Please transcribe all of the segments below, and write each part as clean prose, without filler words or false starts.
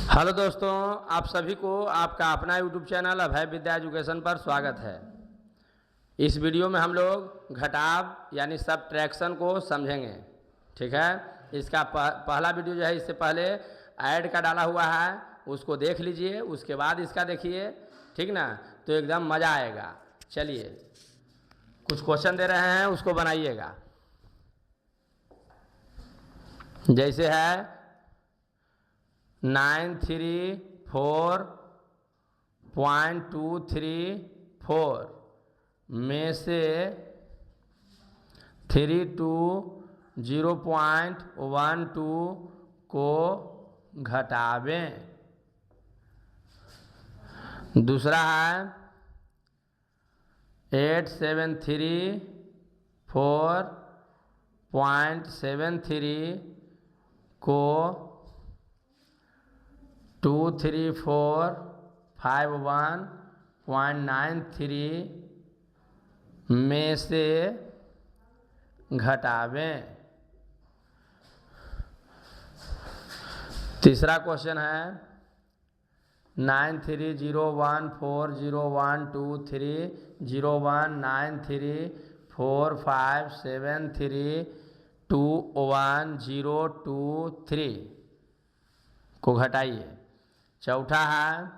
Hello दोस्तों, आप सभी को आपका अपना यूट्यूब चैनल अभय विद्या एजुकेशन पर स्वागत है। इस वीडियो में हम लोग घटाव यानी सबट्रैक्शन को समझेंगे। ठीक है, इसका पहला वीडियो जो है इससे पहले ऐड का डाला हुआ है, उसको देख लीजिए, उसके बाद इसका देखिए। ठीक ना, तो एकदम मज़ा आएगा। चलिए कुछ क्वेश्चन दे रहे हैं, उसको बनाइएगा। जैसे है 934.234 में से 32.0.12 को घटावें। दूसरा है 873.73 को 23451.93 में से घटावें। तीसरा क्वेश्चन है 93014012309573211023 को घटाइए। चौथा है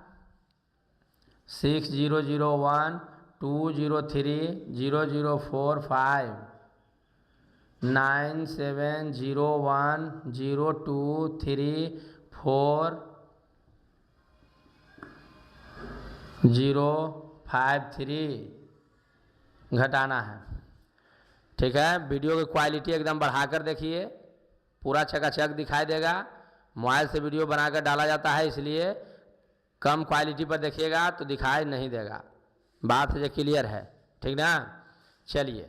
60012003 घटाना है। ठीक है, वीडियो की क्वालिटी एकदम बढ़ाकर देखिए, पूरा चकाचक दिखाई देगा। मोबाइल से वीडियो बनाकर डाला जाता है, इसलिए कम क्वालिटी पर देखिएगा तो दिखाई नहीं देगा। बात है, क्लियर है? ठीक ना। चलिए,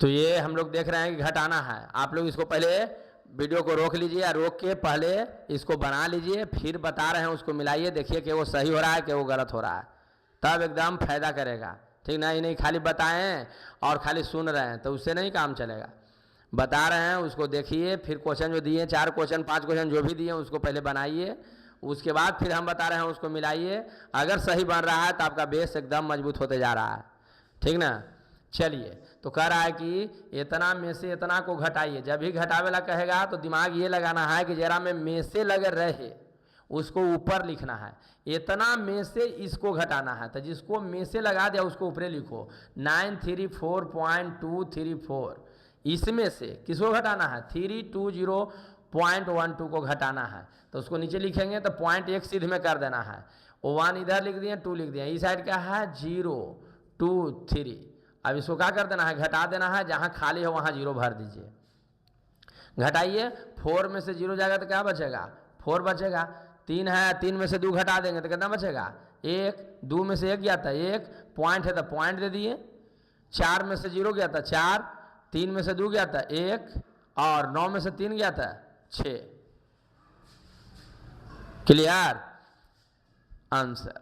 तो ये हम लोग देख रहे हैं कि घटाना है। आप लोग इसको पहले वीडियो को रोक लीजिए, रोक के पहले इसको बना लीजिए, फिर बता रहे हैं उसको मिलाइए, देखिए कि वो सही हो रहा है कि वो गलत हो रहा है, तब एकदम फायदा करेगा। ठीक ना, ये नहीं खाली बताएं और खाली सुन रहे हैं तो उससे नहीं काम चलेगा। बता रहे हैं उसको देखिए, फिर क्वेश्चन जो दिए 4 क्वेश्चन 5 क्वेश्चन जो भी दिए उसको पहले बनाइए, उसके बाद फिर हम बता रहे हैं उसको मिलाइए। अगर सही बन रहा है तो आपका बेस एकदम मजबूत होते जा रहा है। ठीक ना। चलिए, तो कह रहा है कि इतना में से इतना को घटाइए। जब भी घटावेला कहेगा तो दिमाग ये लगाना है कि जरा में से लगे रहे, उसको ऊपर लिखना है। इतना में से इसको घटाना है, तो जिसको में से लगा दिया उसको ऊपर लिखो। 934.234 इसमें से किसको घटाना है? 320.12 को घटाना है, तो उसको नीचे लिखेंगे तो पॉइंट एक सीध में कर देना है। 1 इधर लिख दिए, 2 लिख दिए, इस साइड क्या है 0 2 3। अब इसको क्या कर देना है? घटा देना है, जहाँ खाली है वहाँ 0 भर दीजिए। घटाइए, 4 में से 0 जाएगा तो क्या बचेगा? 4 बचेगा। 3 है, 3 में से 2 घटा देंगे तो कितना बचेगा? 1। 2 में से 1 गया था 1, पॉइंट है तो पॉइंट दे दिए। 4 में से 0 गया था 4, 3 में से 2 गया था 1, और 9 में से 3 गया था 6। क्लियर? आंसर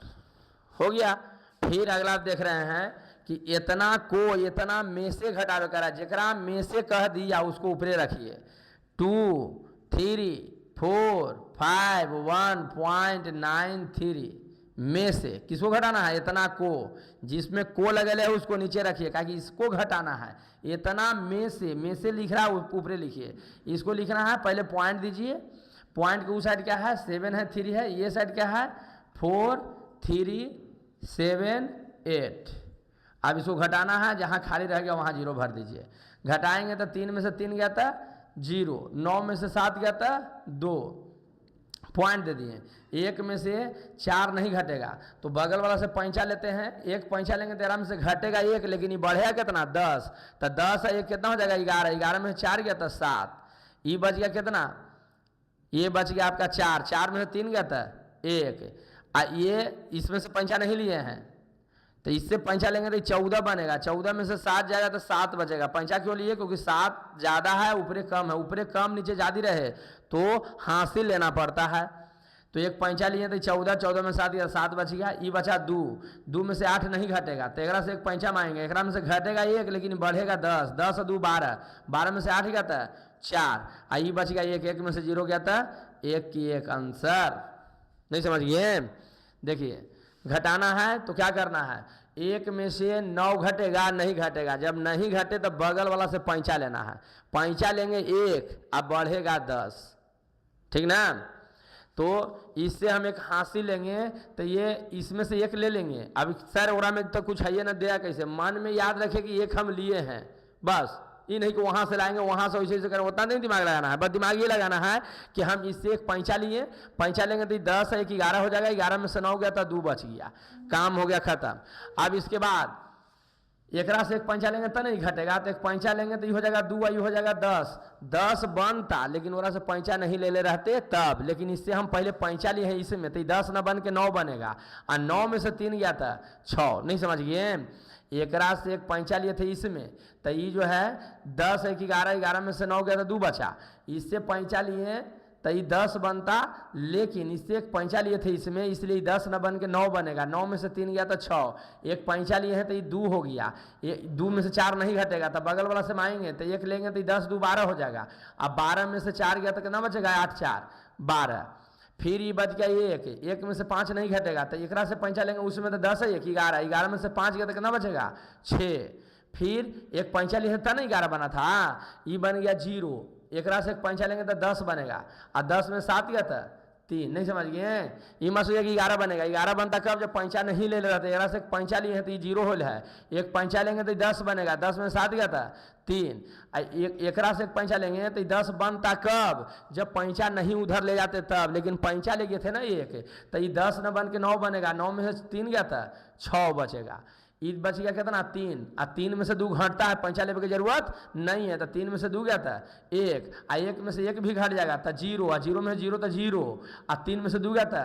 हो गया। फिर अगला देख रहे हैं कि इतना को इतना में से घटावे करा, जरा में से कह दिया उसको ऊपरे रखिए। 2 3 4 5 1.93 में से किसको घटाना है? इतना को, जिसमें को लगल है उसको नीचे रखिए, क्योंकि इसको घटाना है। इतना में से लिख रहा है ऊपरे लिखिए। इसको लिखना है, पहले पॉइंट दीजिए। पॉइंट के उस साइड क्या है? 7 है, 3 है, ये साइड क्या है? 4 3 7 8। अब इसको घटाना है, जहाँ खाली रह गया वहाँ 0 भर दीजिए। घटाएंगे तो 3 में से 3 गया था 0, 9 में से 7 गया था 2, पॉइंट दे दिए। 1 में से 4 नहीं घटेगा, तो बगल वाला से पैंचा लेते हैं। 1 पैंचा लेंगे तो आराम से घटेगा 1, लेकिन ये बढ़ेगा कितना? 10। तो 10 है 1 कितना हो जाएगा? 11। 11 में से 4 गया था 7, ये बच गया कितना? ये बच गया आपका 4। 4 में से 3 गया था 1, ये इसमें से पैंचा नहीं लिए हैं तो इससे पैंचा लेंगे तो 14 बनेगा। 14 में से 7 जाएगा तो 7 बचेगा। पैंचा क्यों लिए? क्योंकि 7 ज़्यादा है, ऊपरे कम है। ऊपरे कम नीचे ज़्यादा रहे तो हासिल लेना पड़ता है। तो एक पैंचा लिए तो 14, 14 में 7 या 7 बच गया, ई बचा 2, 2 में से 8 नहीं घटेगा तो एकरा से एक पैंचा मांगेंगे, एकरा में से घटेगा 1 लेकिन बढ़ेगा 10, 10 और 2 12, 12 में से 8 गया था 4, आई बच गया 1, 1 में से 0 गया था 1 की 1 आंसर। नहीं समझ गए? देखिए घटाना है तो क्या करना है, 1 में से 9 घटेगा नहीं घटेगा, जब नहीं घटे तो बगल वाला से पैंचा लेना है, पैंचा लेंगे 1 अब बढ़ेगा 10, ठीक ना। तो इससे हम एक हासिल लेंगे तो ये इसमें से 1 ले लेंगे। अब सर ओरा में तो कुछ है ये ना दिया कैसे, मन में याद रखे कि 1 हम लिए हैं, बस ये नहीं कि वहाँ से लाएंगे वहाँ से वैसे करें, उतना नहीं दिमाग लगाना है, बस दिमाग ये लगाना है कि हम इससे एक पैंचा लिए, पैंचा लेंगे तो 10 है 11 हो जाएगा, 11 में से 9 गया तो 2 बच गया, काम हो गया खत्म। अब इसके बाद एकरा से एक पैंचा लेंगे तो नहीं घटेगा, तो एक पैंचा लेंगे तो ये हो जाएगा 2 ये हो जाएगा 10, 10 बनता लेकिन ओरा से पैंचा नहीं ले ले रहते तब, लेकिन इससे हम पहले पैंचा लिए हैं इसमें तो 10 न बन के 9 बनेगा, और 9 में से 3 गया था 6, नहीं समझ गए। एकरा से एक पैंचा लिए थे इसमें तो ये जो है 10 1 11, 11 में से 9 गया था 2 बचा, इससे पैंचा लिए तो ये 10 बनता, लेकिन इससे एक पैंचा लिए थे इसमें इसलिए 10 न बन के 9 बनेगा, 9 में से 3 गया तो 6, एक पैंचा लिए हैं तो ये 2 हो गया, ये 2 में से 4 नहीं घटेगा तो बगल वाला से माएंगे तो 1 लेंगे तो 10 2 12 हो जाएगा, अब 12 में से 4 गया तो कितना बचेगा 8 4 12, फिर ये बच गया 1 में से 5 नहीं घटेगा तो एकरा से पैंचा लेंगे उसमें तो 10 है 1 11, 11 में से 5 गया तो कितना बचेगा 6, फिर एक पैंचा लिए था ना 11 बना था, ये बन गया 0, एकरा से एक पैंचा लेंगे तो 10 बनेगा, और 10 में 7 गया था 3, नहीं समझ गए। ये मत सोचिए कि 11 बनेगा, 11 बनता कब जब पैंचा नहीं ले रहा था, एकरा से एक पैंचा लिए हैं तो ये 0 होल है, एक पैंचा लेंगे तो 10 बनेगा, 10 में 7 गया था 3, एकरा से एक पैंचा लेंगे तो 10 बनता कब जब पैंचा नहीं उधर ले जाते तब, लेकिन पैंचा ले गए थे ना 1 तो ये 10 न बन के 9 बनेगा, 9 में से 3 गया था 6 बचेगा, ईद बच गया कितना 3, और 3 में से 2 घटता है, पैंचा लेने की जरूरत नहीं है तो 3 में से 2 गया था 1, और 1 में से 1 भी घट जाएगा तो 0, और 0 में से 0 तो 0, और 3 में से 2 गया था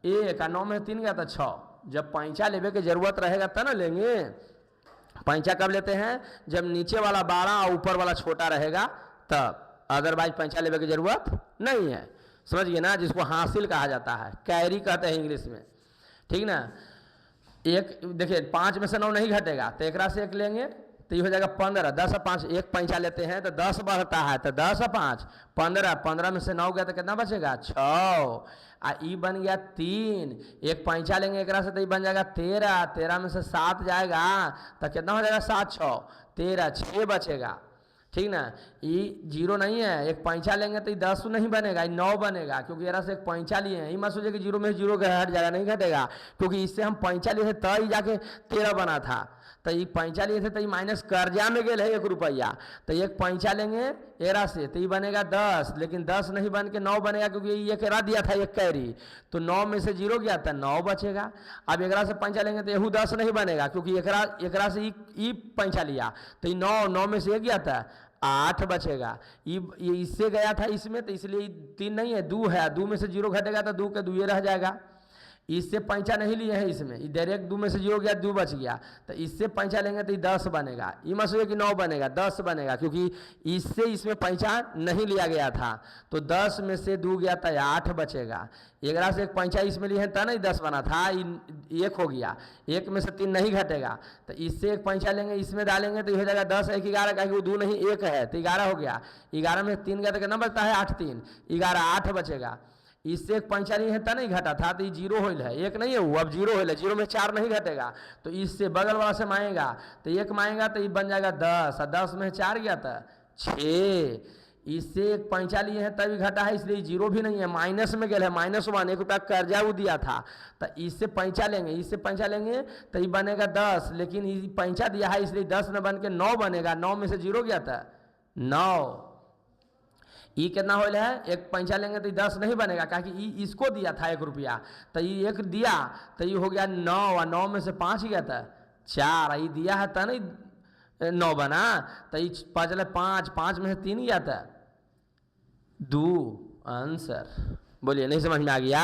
1, और 9 में से 3 गया था 6, जब पैंचा लेने की जरूरत रहेगा तब ना लेंगे। पैंचा कब लेते हैं जब नीचे वाला बड़ा और ऊपर वाला छोटा रहेगा तब, अदरवाइज पैंचा लेने की जरूरत नहीं है, समझिए ना, जिसको हासिल कहा जाता है, कैरी कहते हैं इंग्लिश में, ठीक ना। एक देखिए 5 में से 9 नहीं घटेगा तो एकरा से 1 लेंगे तो ये हो जाएगा 15, 10 और 5 एक पैंचा लेते हैं तो 10 बढ़ता है तो 10 और 5 15, 15 में से 9 गया तो कितना बचेगा 6, आ ई बन गया 3, एक पैंचा लेंगे एकरा से तो ये बन जाएगा 13, 13 में से 7 जाएगा तो कितना हो जाएगा 7 6 13, 6 बचेगा, ठीक ना। ये 0 नहीं है, एक पैंचा लेंगे तो ये 10 नहीं बनेगा, ये 9 बनेगा, क्योंकि यहाँ से एक पैंचा लिए हैं, ये मत सोचिए कि 0 में 0 हट जाएगा, नहीं घटेगा, क्योंकि इससे हम पैंचा लिए थे तब ही जाके 13 बना था, तो ये पैंचा लिए थे तो ये माइनस कर्जा में गए है 1 रुपया, तो एक पैंचा लेंगे एरा से तो ये बनेगा 10, लेकिन 10 नहीं बन के 9 बनेगा, क्योंकि ये एरा दिया था 1 कैरी, तो 9 में से 0 गया था 9 बचेगा। अब एकरा से पैंचा लेंगे तो यहू 10 नहीं बनेगा, क्योंकि एकरा से ई पैंचा लिया तो ये 9 में से 1 गया था 8 बचेगा, ये इससे गया था इसमें तो इसलिए 3 नहीं है 2 है, 2 में से 0 घटेगा तो 2 के 2 रह जाएगा, इससे पैंचा नहीं लिए है इसमें, डायरेक्ट 2 में से 0 गया 2 बच गया, तो इससे पैंचा लेंगे तो 10 बनेगा, ये मत सोचिए कि 9 बनेगा 10 बनेगा, क्योंकि इससे इसमें पैंचा नहीं लिया गया था, तो 10 में से 2 गया तो 8 बचेगा, एकरा से एक पैंचा इसमें लिए हैं तो नहीं 10 बना था, 1 हो गया, 1 में से 3 नहीं घटेगा, तो इससे एक पैंचा लेंगे इसमें डालेंगे तो ये हो जाएगा 10 1 11, का वो 2 नहीं 1 है तो 11 हो गया, 11 में 3 गया तो कितना बचता है 8 3 11 8 बचेगा, इससे एक पैंचा नहीं है तो नहीं घटा था तो ये 0 होल है, 1 नहीं है वो अब 0 होल है, 0 में 4 नहीं घटेगा, तो इससे बगल वाला से माएगा तो 1 माएगा तो ये बन जाएगा 10, और 10 में 4 गया था 6, इससे एक पैंचा लिए हैं तभी घटा है, इसलिए 0 भी नहीं है, माइनस में गया है, -1 1 रुपया कर्जा वो दिया था, तो इससे पैंचा लेंगे, इससे पैंचा लेंगे तो ये बनेगा 10, लेकिन ये पैंचा दिया है इसलिए 10 न बन के 9 बनेगा, 9 में से 0 गया था 9, ये कितना होल है, एक पैंचा लेंगे तो 10 नहीं बनेगा, क्योंकि ये इसको दिया था 1 रुपया, तो ये 1 दिया तो ये हो गया 9, और 9 में से 5 गया था 4, ये दिया है तो नहीं 9 बना, तो ये 5 5 में से 3 गया था 2 आंसर। बोलिए नहीं समझ में आ गया?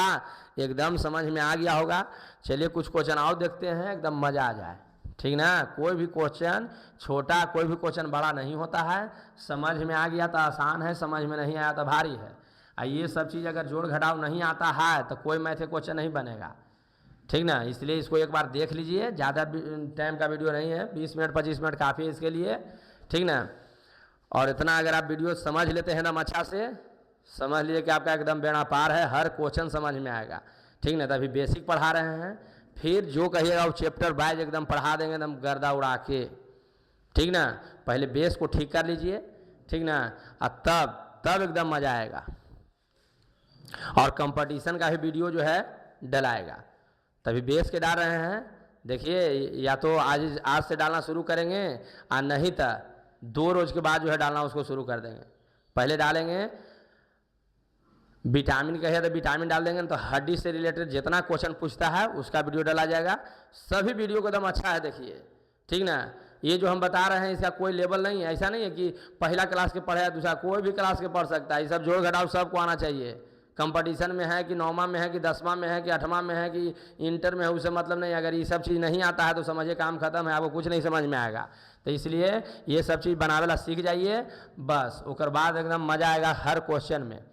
एकदम समझ में आ गया होगा। चलिए कुछ क्वेश्चन आओ देखते हैं, एकदम मजा आ जाए, ठीक ना। कोई भी क्वेश्चन छोटा, कोई भी क्वेश्चन बड़ा नहीं होता है, समझ में आ गया तो आसान है, समझ में नहीं आया तो भारी है। ये सब चीज़ अगर जोड़ घटाव नहीं आता है तो कोई मैथ क्वेश्चन नहीं बनेगा, ठीक ना। इसलिए इसको एक बार देख लीजिए, ज़्यादा टाइम का वीडियो नहीं है, 20 मिनट 25 मिनट काफ़ी है इसके लिए, ठीक ना। और इतना अगर आप वीडियो समझ लेते हैं ना अच्छा से, समझ लीजिए कि आपका एकदम बेड़ा पार है, हर क्वेश्चन समझ में आएगा, ठीक ना। तभी बेसिक पढ़ा रहे हैं, फिर जो कहिएगा वो चैप्टर वाइज एकदम पढ़ा देंगे एकदम गर्दा उड़ा के, ठीक ना। पहले बेस को ठीक कर लीजिए, ठीक ना, और तब एकदम मज़ा आएगा। और कंपटीशन का भी वीडियो जो है डलाएगा, तभी बेस के डाल रहे हैं। देखिए या तो आज से डालना शुरू करेंगे और नहीं तो 2 रोज़ के बाद जो है डालना उसको शुरू कर देंगे। पहले डालेंगे विटामिन कहे तो विटामिन डाल देंगे, तो हड्डी से रिलेटेड जितना क्वेश्चन पूछता है उसका वीडियो डाला जाएगा। सभी वीडियो को एकदम अच्छा है, देखिए, ठीक ना। ये जो हम बता रहे हैं इसका कोई लेवल नहीं है, ऐसा नहीं है कि पहला क्लास के पढ़े दूसरा, कोई भी क्लास के पढ़ सकता है। ये सब जोड़ घटाव सबको आना चाहिए। कंपटीशन में है कि 9वां में है कि 10वां में है कि 8वां में है कि इंटर में है, उससे मतलब नहीं। अगर ये सब चीज़ नहीं आता है तो समझिए काम खत्म है, आपको कुछ नहीं समझ में आएगा। तो इसलिए ये सब चीज़ बनावेला सीख जाइए, बस उसके बाद एकदम मज़ा आएगा हर क्वेश्चन में।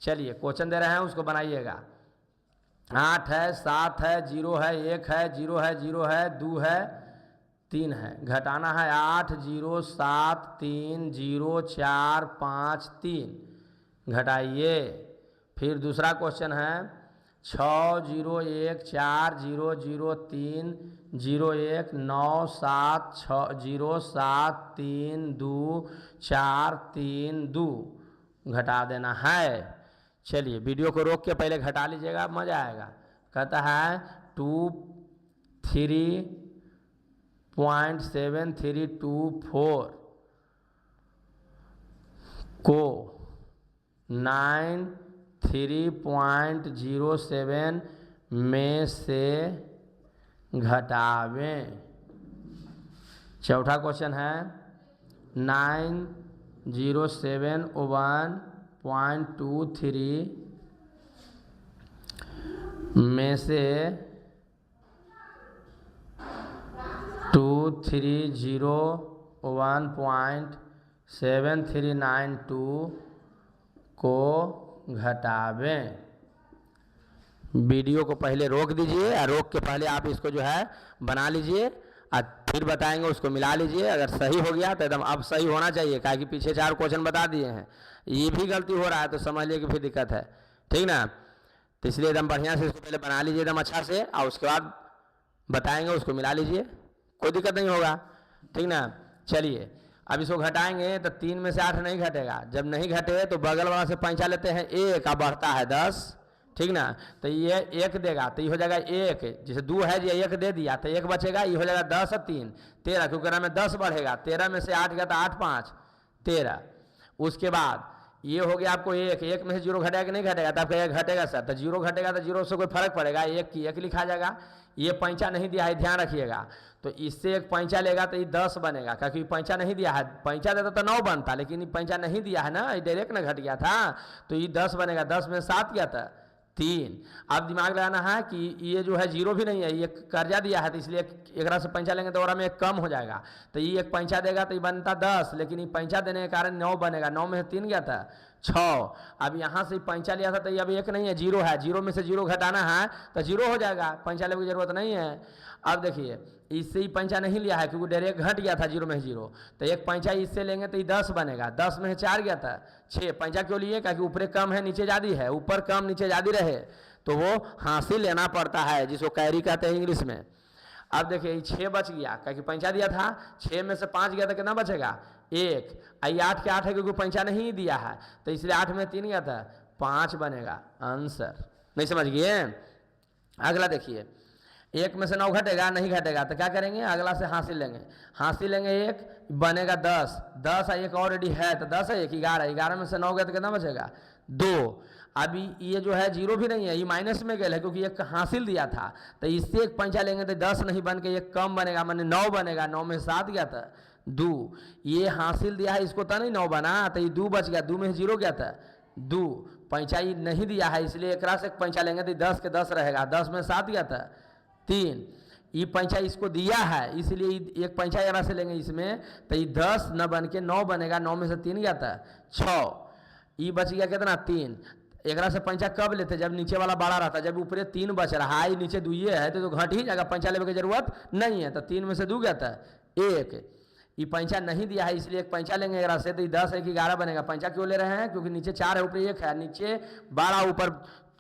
चलिए क्वेश्चन दे रहे हैं, उसको बनाइएगा। 8 है, 7 है, 0 है, 1 है, 0 है, 0 है, 2 है, 3 है। घटाना है 8 0 7 3 0 4 5 3, घटाइए। फिर दूसरा क्वेश्चन है 6 0 1 4 0 0 3 0 1 9 7 6 0 7 3 2 4 3 2, घटा देना है। चलिए वीडियो को रोक के पहले घटा लीजिएगा, मज़ा आएगा। कहता है 23.7324 को 93.07 में से घटावें। चौथा क्वेश्चन है 907.23 में से 230.7392 को घटावें। वीडियो को पहले रोक दीजिए और रोक के पहले आप इसको जो है बना लीजिए और फिर बताएंगे, उसको मिला लीजिए। अगर सही हो गया तो एकदम अब सही होना चाहिए, क्या कि पीछे 4 क्वेश्चन बता दिए हैं, ये भी गलती हो रहा है तो समझ लीजिए कि फिर दिक्कत है, ठीक ना। तो इसलिए एकदम बढ़िया से इसको पहले बना लीजिए एकदम अच्छा से, और उसके बाद बताएंगे, उसको मिला लीजिए, कोई दिक्कत नहीं होगा, ठीक ना। चलिए अब इसको घटाएंगे तो 3 में से 8 नहीं घटेगा। जब नहीं घटे तो बगल वाला से पैंचा लेते हैं 1 का बढ़ता है 10, ठीक ना। तो ये 1 देगा तो ये हो जाएगा 1, जैसे 2 है जी 1 दे दिया तो 1 बचेगा, ये हो जाएगा 10 और 3 13, क्योंकि में 10 बढ़ेगा। 13 में से 8 गया तो 8 5 13। उसके बाद ये हो गया आपको 1 में से 0 घटेगा कि नहीं घटेगा, तो आपका 1 घटेगा सर, तो 0 घटेगा तो 0 से कोई फर्क पड़ेगा, 1 की 1 लिखा जाएगा। ये पैंचा नहीं दिया है, ध्यान रखिएगा। तो इससे 1 पैंचा लेगा तो ये 10 बनेगा, क्योंकि पैंचा नहीं दिया है। पैंचा देता तो 9 बनता, लेकिन पैंचा नहीं दिया है ना, ये डायरेक्ट ना घट गया था, तो ये 10 बनेगा। 10 में 7 गया था 3। अब दिमाग लगाना है कि ये जो है 0 भी नहीं है, ये कर्जा दिया है, तो इसलिए एक से पैंचा लेंगे तो और में 1 कम हो जाएगा। तो ये 1 पैंचा देगा तो ये बनता 10, लेकिन ये पैंचा देने के कारण 9 बनेगा। 9 में से 3 गया था 6। अब यहाँ से पैंचा लिया था तो ये अब 1 नहीं है, 0 है। 0 में से 0 घटाना है तो 0 हो जाएगा, पैंचा लेने की जरूरत नहीं है। अब देखिए इससे ही पैंचा नहीं लिया है क्योंकि डायरेक्ट घट गया था 0 में 0, तो 1 पैंचा इससे लेंगे तो ये 10 बनेगा। 10 में 4 गया था 6। पैंचा क्यों लिए, क्योंकि ऊपर कम है नीचे ज़्यादा है, ऊपर कम नीचे ज़्यादा रहे तो वो हासिल लेना पड़ता है, जिसको कैरी कहते हैं इंग्लिश में। अब देखिए ये 6 बच गया, क्योंकि पैंचा दिया था। 6 में से 5 गया तो कितना बचेगा 1। ये 8 के 8 है क्योंकि पैंचा नहीं दिया है, तो इसलिए 8 में 3 गया था 5 बनेगा आंसर। नहीं समझ गए। अगला देखिए 1 में से 9 घटेगा नहीं घटेगा, तो क्या करेंगे, अगला से हासिल लेंगे। हासिल लेंगे 1 बनेगा 10, 10 और 1 ऑलरेडी है तो 10 है 1 11, 11 में से 9 गया तो कितना बचेगा 2। अभी ये जो है 0 भी नहीं है, ये माइनस में गया है क्योंकि 1 हासिल दिया था, तो इससे 1 पैंचा लेंगे तो 10 नहीं बन के 1 कम बनेगा, मैंने 9 बनेगा। 9 में 7 गया था 2, ये हासिल दिया है इसको तो नहीं 9 बना, तो ये 2 बच गया। 2 में 0 गया था 2, पैंचा ये नहीं दिया है इसलिए एक से 1 पैंचा लेंगे तो 10 के 10 रहेगा। 10 में 7 गया था 3, ये पैंचा इसको दिया है इसलिए 1 पैंचा यहाँ से लेंगे इसमें, तो ये 10 न बन के 9 बनेगा। 9 में से 3 गया था 6, ये बच गया कितना 3। एकरा से पैंचा कब लेते, जब नीचे वाला बड़ा रहता, जब ऊपरे 3 बच रहा है, नीचे दुइये है तो घट ही जाएगा, पैंचा लेने की जरूरत नहीं है। तो 3 में से 2 गया था 1, ये पैंचा नहीं दिया है इसलिए एक पैंचा लेंगे एकरा से, तो 10 1 11 बनेगा। पैंचा क्यों ले रहे हैं, क्योंकि नीचे 4 है ऊपर 1 है, नीचे 12 ऊपर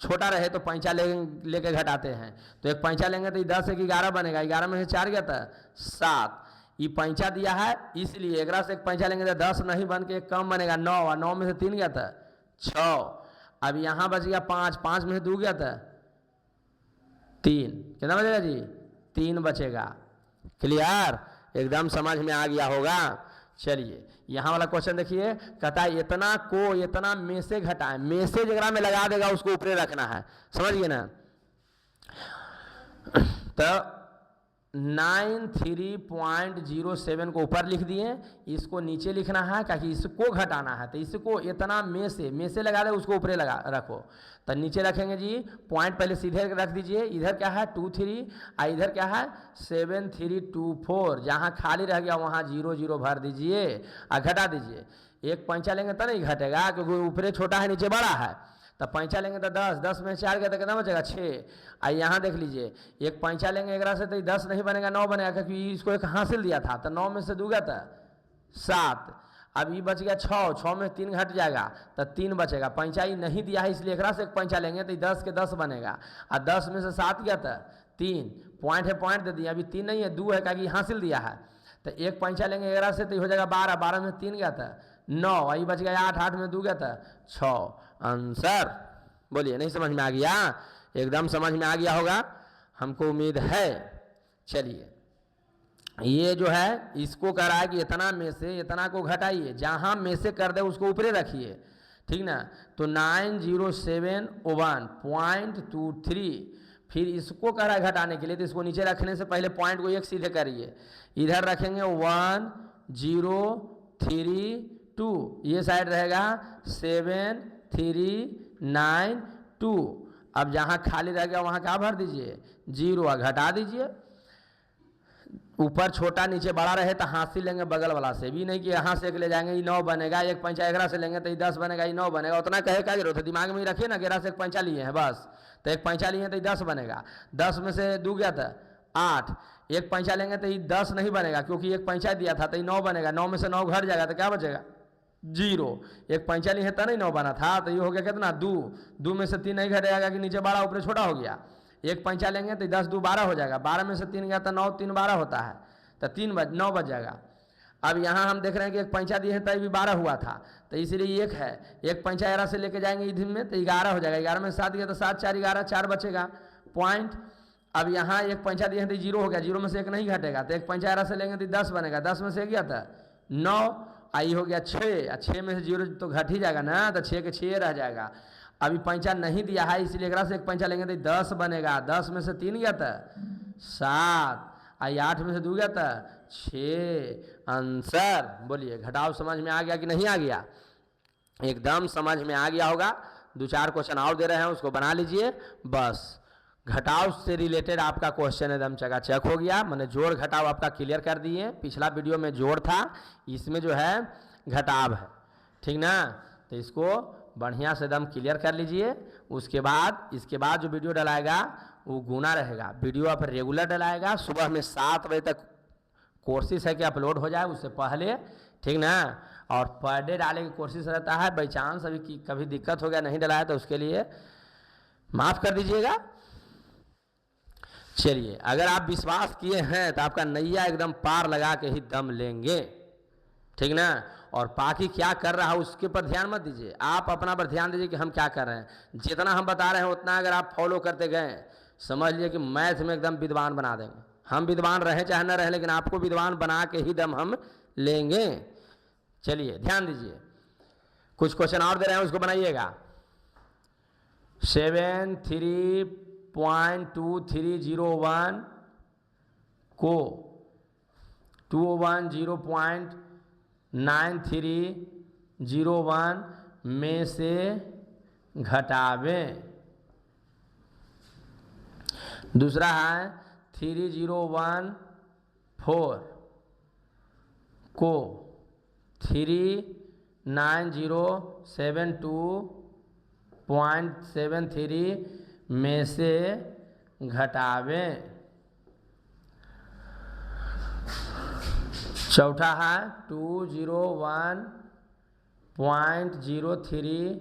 छोटा रहे तो पैंचा लेके घटाते हैं। तो एक पैंचा लेंगे तो 10 1 11 बनेगा, 11 में से 4 गया था 7, ये पैंचा दिया है इसलिए एकरा से एक पैंचा लेंगे तो 10 नहीं बन के एक कम बनेगा 9, और 9 में से 3 गया था 6। अब यहाँ बच गया 5, 5 में से 2 गया था 3, कितना बचेगा जी 3 बचेगा। क्लियर, एकदम समझ में आ गया होगा। चलिए यहाँ वाला क्वेश्चन देखिए, कहता है इतना को इतना में से घटाएं, में से जगह में लगा देगा उसको ऊपरे रखना है, समझिए ना। तो 93.07 को ऊपर लिख दिए, इसको नीचे लिखना है क्योंकि इसको घटाना है, तो इसको इतना में से लगा दे उसको ऊपरे लगा रखो। तो नीचे रखेंगे जी, पॉइंट पहले सीधे रख दीजिए, इधर क्या है 2 3 और इधर क्या है 7 3 2 4, जहाँ खाली रह गया वहाँ 0 0 भर दीजिए और घटा दीजिए। एक पैंचा लेंगे तो नहीं घटेगा क्योंकि ऊपरे छोटा है नीचे बड़ा है, तो पैंचा लेंगे तो 10, 10 में 4 गया तो कितना बचेगा 6। और यहाँ देख लीजिए, एक पैंचा लेंगे एक से तो 10 नहीं बनेगा 9 बनेगा, क्योंकि इसको एक हासिल दिया था, तो 9 में से 2 गया था 7। अब ये बच गया 6, 6 में 3 घट जाएगा तो 3 बचेगा। पैंचा ही नहीं दिया है इसलिए एक से एक पैंचा लेंगे तो 10 के 10 बनेगा, और 10 में से 7 गया था 3, पॉइंट है पॉइंट दे दिया, अभी 3 नहीं है 2 है क्योंकि हासिल दिया है। तो एक पैंचा लेंगे एक से तो हो जाएगा 12, 12 में 3 गया था 9, आई बच गया 8, 8 में 2 गया था 6। आंसर बोलिए, नहीं समझ में आ गया, एकदम समझ में आ गया होगा हमको उम्मीद है। चलिए ये जो है इसको कह रहा है कि इतना में से इतना को घटाइए, जहां में से कर दे उसको ऊपरे रखिए, ठीक ना। तो 9071.23, फिर इसको कह रहा है घटाने के लिए, तो इसको नीचे रखने से पहले पॉइंट को एक सीधे करिए, इधर रखेंगे 1 0 3 2, ये साइड रहेगा 7 3 9 2। अब जहाँ खाली रह गया वहाँ क्या भर दीजिए 0, घटा दीजिए। ऊपर छोटा नीचे बड़ा रहे तो हासिल लेंगे बगल वाला से, भी नहीं कि यहाँ से एक ले जाएंगे ये 9 बनेगा, एक पैंचा एकरा से लेंगे तो ये 10 बनेगा, ये 9 बनेगा, उतना कहे क्या जरूरत है, दिमाग में ही रखिए ना, एकरा से एक पैंचा लिए हैं बस, तो एक पैंचा लिए तो ये 10 बनेगा, 10 में से 2 गया था 8, एक पैंचा लेंगे तो ये 10 नहीं बनेगा क्योंकि एक पैंचा दिया था तो ये 9 बनेगा, 9 में से 9 घट जाएगा तो क्या बचेगा 0, एक पैंचा लिए तो नहीं 9 बना था, तो ये हो गया कितना 2, 2 में से 3 नहीं घटेगा कि नीचे बड़ा ऊपर छोटा हो गया। एक पैंचा लेंगे तो 10 2 12 हो जाएगा, 12 में से 3 गया तो 9 3 12 होता है, तो 9 बच जाएगा। अब यहाँ हम देख रहे हैं कि एक पैंचा दिए हैं तो भी 12 हुआ था, तो इसलिए एक है, एक पैंचा एरा से लेके जाएंगे इधर में तो 11 हो जाएगा, 11 में 7 गया तो 7 4 11, 4 बचेगा पॉइंट। अब यहाँ एक पैंचा दिए हैं तो 0 हो गया, 0 में से एक नहीं घटेगा, तो एक पैंचा एरा से लेंगे तो 10 बनेगा, 10 में से गया था 9, आई हो गया 6, 6 में से 0 तो घट ही जाएगा ना, तो 6 के 6 रह जाएगा। अभी पैंचा नहीं दिया है इसलिए एक से एक पैंचा लेंगे तो 10 बनेगा, 10 में से 3 गया था 7, आई 8 में से 2 गया था 6। आंसर बोलिए, घटाव समझ में आ गया कि नहीं आ गया, एकदम समझ में आ गया होगा। 2-4 क्वेश्चन और दे रहे हैं उसको बना लीजिए, बस घटाव से रिलेटेड आपका क्वेश्चन एकदम चकाचक हो गया, मैंने जोड़ घटाव आपका क्लियर कर दिए। पिछला वीडियो में जोड़ था, इसमें जो है घटाव है, ठीक ना, तो इसको बढ़िया से एकदम क्लियर कर लीजिए। उसके बाद इसके बाद जो वीडियो डलाएगा वो गुना रहेगा, वीडियो आप रेगुलर डलाएगा, सुबह में 7 बजे तक कोशिश है कि अपलोड हो जाए उससे पहले, ठीक ना, और पर डे डालने की कोशिश रहता है। बाई चांस अभी कभी दिक्कत हो गया नहीं डलाया तो उसके लिए माफ़ कर दीजिएगा। चलिए, अगर आप विश्वास किए हैं तो आपका नैया एकदम पार लगा के ही दम लेंगे, ठीक ना। और बाकी क्या कर रहा है उसके पर ध्यान मत दीजिए, आप अपना पर ध्यान दीजिए कि हम क्या कर रहे हैं। जितना हम बता रहे हैं उतना अगर आप फॉलो करते गए, समझ लीजिए कि मैथ में एकदम विद्वान बना देंगे। हम विद्वान रहें चाहे न रहें, लेकिन आपको विद्वान बना के ही दम हम लेंगे। चलिए ध्यान दीजिए, कुछ क्वेश्चन और दे रहे हैं उसको बनाइएगा। 73.2301 को 210.9301 में से घटावें। दूसरा है 3014 को 39072 0.73 में से घटावें। चौथा है 201.03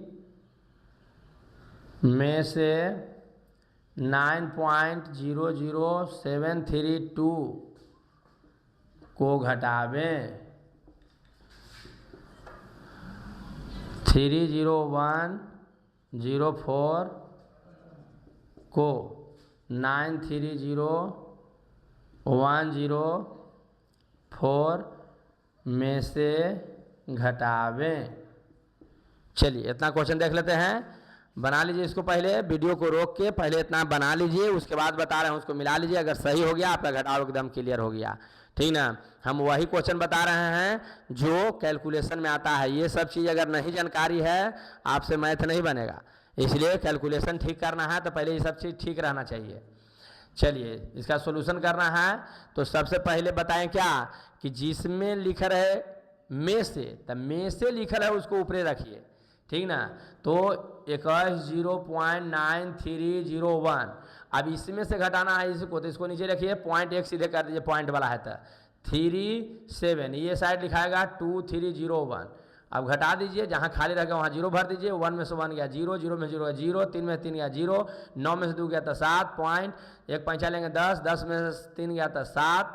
में से 9.00732 को घटावें। 30104 को 930.104 में से घटावें। चलिए इतना क्वेश्चन देख लेते हैं। बना लीजिए इसको, पहले वीडियो को रोक के पहले इतना बना लीजिए, उसके बाद बता रहे हैं उसको मिला लीजिए। अगर सही हो गया आपका घटाव एकदम क्लियर हो गया, ठीक ना। हम वही क्वेश्चन बता रहे हैं जो कैलकुलेशन में आता है। ये सब चीज़ अगर नहीं जानकारी है आपसे मैथ नहीं बनेगा, इसलिए कैलकुलेशन ठीक करना है तो पहले ये सब चीज़ ठीक रहना चाहिए। चलिए इसका सॉल्यूशन करना है तो सबसे पहले बताएं क्या कि जिसमें लिखा रहे में से, तब में से लिखा है उसको ऊपरे रखिए, ठीक ना। तो 21.9301। अब इसमें से घटाना है इसको, तो इसको नीचे रखिए, पॉइंट एक सीधे कर दीजिए, पॉइंट वाला है तो 37, ये साइड लिखाएगा 2301। अब घटा दीजिए, जहाँ खाली रह गया वहाँ जीरो भर दीजिए। 1 में से 1 गया 0, 0 में 0 गया 0, 3 में 3 गया 0, 9 में से 2 गया था 7 पॉइंट, एक पंचा लेंगे 10, 10 में से 3 गया था 7,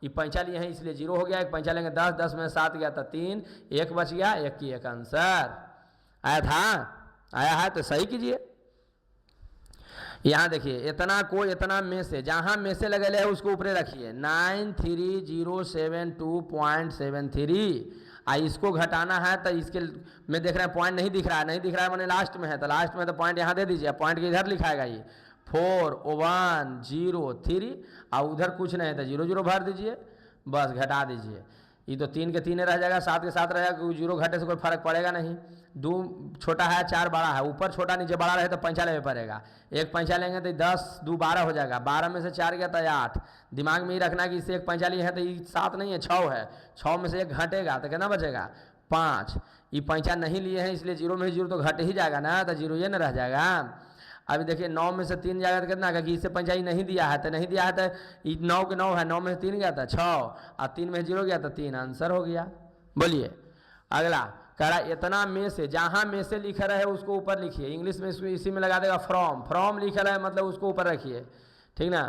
ये पंचा लिए हैं इसलिए 0 हो गया। एक पंचा लेंगे 10, 10 में 7 गया था 3, एक बच गया, एक की एक आंसर आया था। आया है तो सही कीजिए। यहाँ देखिए इतना को इतना में से, जहाँ में से लगे है उसको ऊपरे रखिए 93072.73। इसको घटाना है तो इसके में देख रहे हैं पॉइंट नहीं दिख रहा है, नहीं दिख रहा है मैंने लास्ट में है, तो लास्ट में तो पॉइंट यहाँ दे दीजिए। पॉइंट के इधर लिखाएगा ये 4103 और उधर कुछ नहीं है तो 0 0 भर दीजिए, बस घटा दीजिए। ये तो 3 के 3 रह जाएगा, 7 के 7 रहेगा, क्योंकि 0 घटे से कोई फर्क पड़ेगा नहीं। 2 छोटा है 4 बड़ा है, ऊपर छोटा नीचे बड़ा रहे तो पंचा लेना पड़ेगा। एक पंचा लेंगे तो 10 2 12 हो जाएगा, 12 में से 4 गया तो 8। दिमाग में ही रखना कि इससे एक पंचा लिए है तो ये 7 नहीं है 6 है, 6 में से एक घटेगा तो कितना बचेगा 5। ये पंचा नहीं लिए हैं इसलिए 0 में 0 तो घट ही जाएगा ना, तो 0 ये न रह जाएगा। अभी देखिए 9 में से 3 जाएगा तो कितना, क्योंकि इससे पंचाई नहीं दिया है तो नहीं दिया है तो 9 के 9 है, 9 में से 3 गया था 6 और 3 में 0 गया था 3, आंसर हो गया। बोलिए अगला कह रहा इतना में से, जहाँ में से लिखा रहे उसको ऊपर लिखिए। इंग्लिश में इसको इसी में लगा देगा फ्रॉम, फ्रॉम लिखा रहा है मतलब उसको ऊपर रखिए, ठीक ना।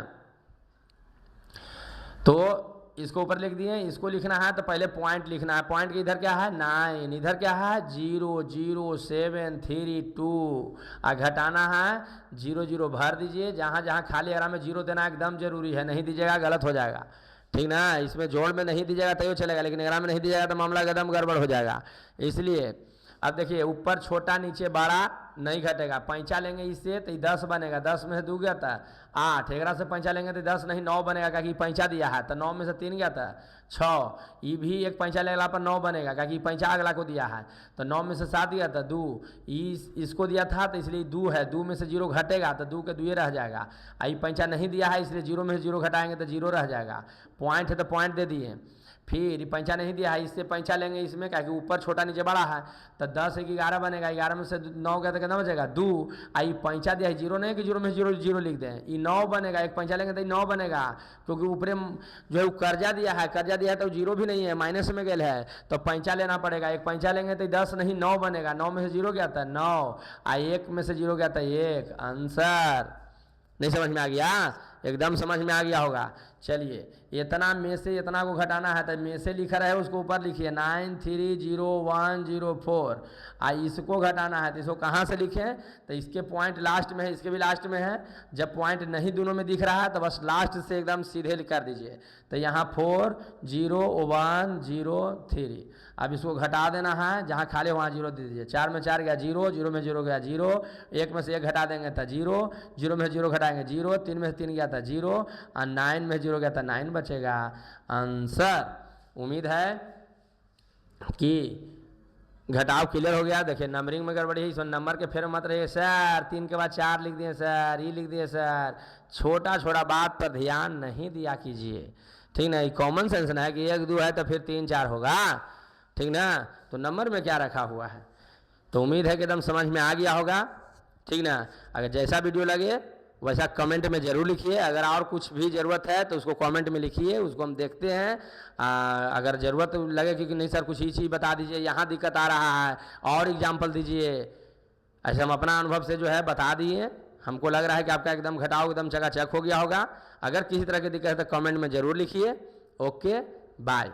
तो इसको ऊपर लिख दिए, इसको लिखना है तो पहले पॉइंट लिखना है। पॉइंट के इधर क्या है 9, इधर क्या है 00732 और घटाना है 0 0 भर दीजिए। जहाँ जहाँ खाली आराम में 0 देना एकदम जरूरी है, नहीं दीजिएगा गलत हो जाएगा, ठीक ना। इसमें जोड़ में नहीं दीजिएगा तो चलेगा, लेकिन एग्जाम में नहीं दीजिएगा तो मामला एकदम गड़बड़ हो जाएगा। इसलिए अब देखिए ऊपर छोटा नीचे बड़ा नहीं घटेगा। पैंचा लेंगे इससे तो 10 बनेगा, 10 में से 2 गया था 8, 11 से पैंचा लेंगे तो 10 नहीं 9 बनेगा, क्योंकि पैंचा दिया है। तो 9 में से 3 गया था 6, ये भी एक पैंचा लेगा पर 9 बनेगा, क्योंकि पैंचा अगला को दिया है। तो 9 में से 7 गया था 2, इसको दिया था तो इसलिए 2 है, 2 में से 0 घटेगा तो 2 के 2 रह जाएगा। ये पैंचा नहीं दिया है इसलिए 0 में से 0 घटाएंगे तो 0 रह जाएगा। पॉइंट है तो पॉइंट दे दिए। फिर पंचा नहीं दिया है, इससे पंचा लेंगे इसमें, क्या कि ऊपर छोटा नीचे बड़ा है तो 10 1 11 बनेगा, 11 में से 9 गया तो कितना बचेगा 2। आई पंचा दिया है 0 नहीं कि 0 में 0 0 लिख दें, ये 9 बनेगा। एक पंचा लेंगे तो 9 बनेगा, क्योंकि ऊपर जो है कर्जा दिया है, कर्जा दिया है तो 0 भी नहीं है, माइनस में गेल है तो पंचा लेना पड़ेगा। एक पंचा लेंगे तो 10 नहीं 9 बनेगा, 9 में से 0 गया था 9, 1 में से 0 गया था 1, आंसर। नहीं समझ में आ गया? एकदम समझ में आ गया होगा। चलिए इतना में से इतना को घटाना है तो में से लिखा रहे उसको ऊपर लिखिए 930104। इसको घटाना है तो इसको कहाँ से लिखें, तो इसके पॉइंट लास्ट में है, इसके भी लास्ट में है। जब पॉइंट नहीं दोनों में दिख रहा है तो बस लास्ट से एकदम सीधे कर दीजिए। तो यहाँ 40103। अब इसको घटा देना है, जहाँ खाली वहाँ 0 दे दीजिए। 4 में 4 गया 0, 0 में 0 गया 0, 1 में से 1 घटा देंगे तो 0, 0 में 0 घटाएंगे 0, 3 में से 3 गया था 0 और 9 में 0 गया था 9 बचेगा, आंसर। उम्मीद है कि घटाव क्लियर हो गया। देखिए नंबरिंग में गड़बड़ी है, इसमें नंबर के फेर मत रहिए सर, 3 के बाद 4 लिख दिए सर, ये लिख दिए सर। छोटा छोटा बात पर ध्यान नहीं दिया कीजिए, ठीक ना। ये कॉमन सेंस ना है कि 1 2 है तो फिर 3 4 होगा, ठीक ना। तो नंबर में क्या रखा हुआ है, तो उम्मीद है कि एकदम समझ में आ गया होगा। ठीक ना। अगर जैसा वीडियो लगे वैसा कमेंट में ज़रूर लिखिए। अगर और कुछ भी ज़रूरत है तो उसको कमेंट में लिखिए, उसको हम देखते हैं। अगर ज़रूरत लगे कि नहीं सर कुछ ही चीज़ बता दीजिए, यहाँ दिक्कत आ रहा है और एग्जाम्पल दीजिए, ऐसे हम अपना अनुभव से जो है बता दिए। हमको लग रहा है कि आपका एकदम घटाव एकदम चकाचक हो गया होगा। अगर किसी तरह की दिक्कत है तो कमेंट में ज़रूर लिखिए। Okay bye.